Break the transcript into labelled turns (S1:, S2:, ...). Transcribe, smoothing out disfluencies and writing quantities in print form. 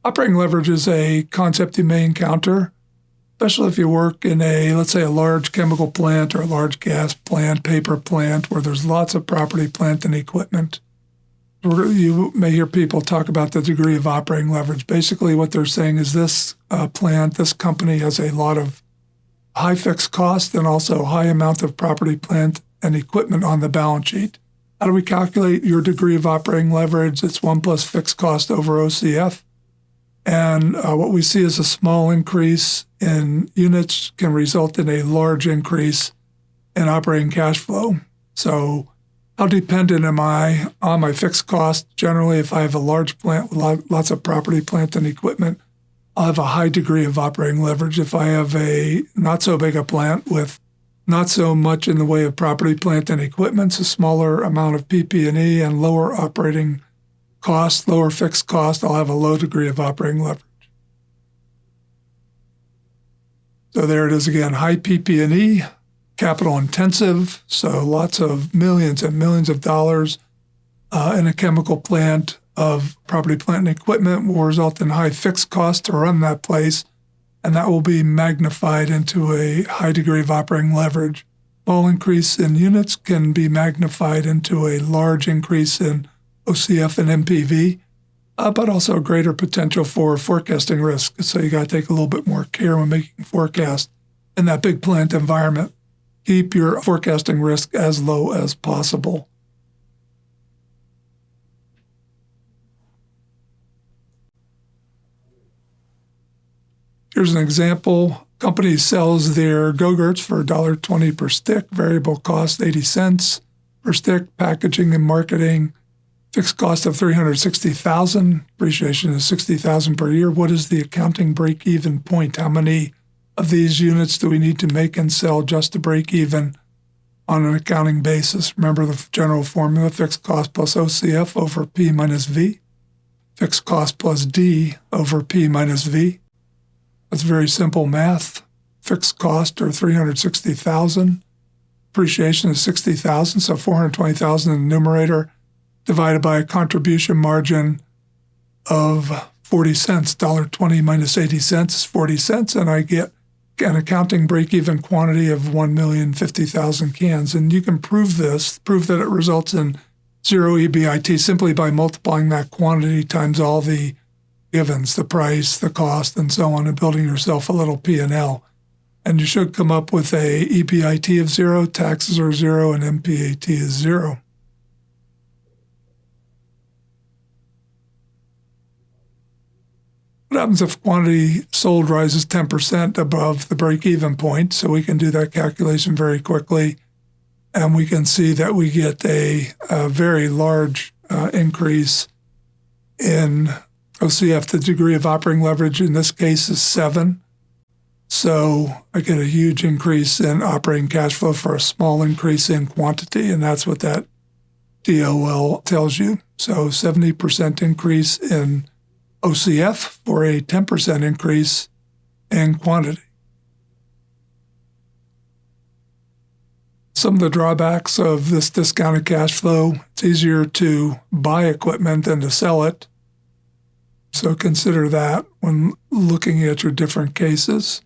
S1: Operating leverage is a concept you may encounter, especially if you work in let's say a large chemical plant or a large gas plant, paper plant, where there's lots of property, plant, and equipment. You may hear people talk about the degree of operating leverage. Basically, what they're saying is this plant, this company has a lot of high fixed cost and also high amount of property, plant, and equipment on the balance sheet. How do we calculate your degree of operating leverage? It's 1 plus fixed cost over OCF. And what we see is a small increase in units can result in a large increase in operating cash flow. So how dependent am I on my fixed cost? Generally, if I have a large plant with lots of property, plant, and equipment, I'll have a high degree of operating leverage. If I have a not so big a plant with not so much in the way of property, plant, and equipment, a smaller amount of PP&E and lower operating cost, lower fixed cost, I'll have a low degree of operating leverage. So there it is again, high PP&E, capital intensive, so lots of millions and millions of dollars in a chemical plant of property, plant, and equipment will result in high fixed cost to run that place, and that will be magnified into a high degree of operating leverage. Small increase in units can be magnified into a large increase in OCF and MPV, but also a greater potential for forecasting risk. So you got to take a little bit more care when making forecasts in that big plant environment. Keep your forecasting risk as low as possible. Here's an example. Company sells their Go-Gurts for $1.20 per stick, variable cost 80 cents per stick, packaging and marketing, fixed cost of $360,000, depreciation is $60,000 per year. What is the accounting break-even point? How many of these units do we need to make and sell just to break even on an accounting basis? Remember the general formula, fixed cost plus OCF over P minus V, fixed cost plus D over P minus V. That's very simple math. Fixed cost are $360,000. Depreciation is $60,000, so $420,000 in the numerator, divided by a contribution margin of 40 cents. $1.20 minus 80 cents is 40 cents, and I get an accounting break-even quantity of 1,050,000 cans. And you can prove that it results in zero EBIT simply by multiplying that quantity times all the givens, the price, the cost, and so on, and building yourself a little P&L. And you should come up with a EBIT of 0, taxes are 0, and MPAT is 0. What happens if quantity sold rises 10% above the break-even point? So we can do that calculation very quickly, and we can see that we get a very large increase in OCF. The degree of operating leverage in this case is 7. So I get a huge increase in operating cash flow for a small increase in quantity, and that's what that DOL tells you. So 70% increase in OCF for a 10% increase in quantity. Some of the drawbacks of this discounted cash flow: it's easier to buy equipment than to sell it. So consider that when looking at your different cases.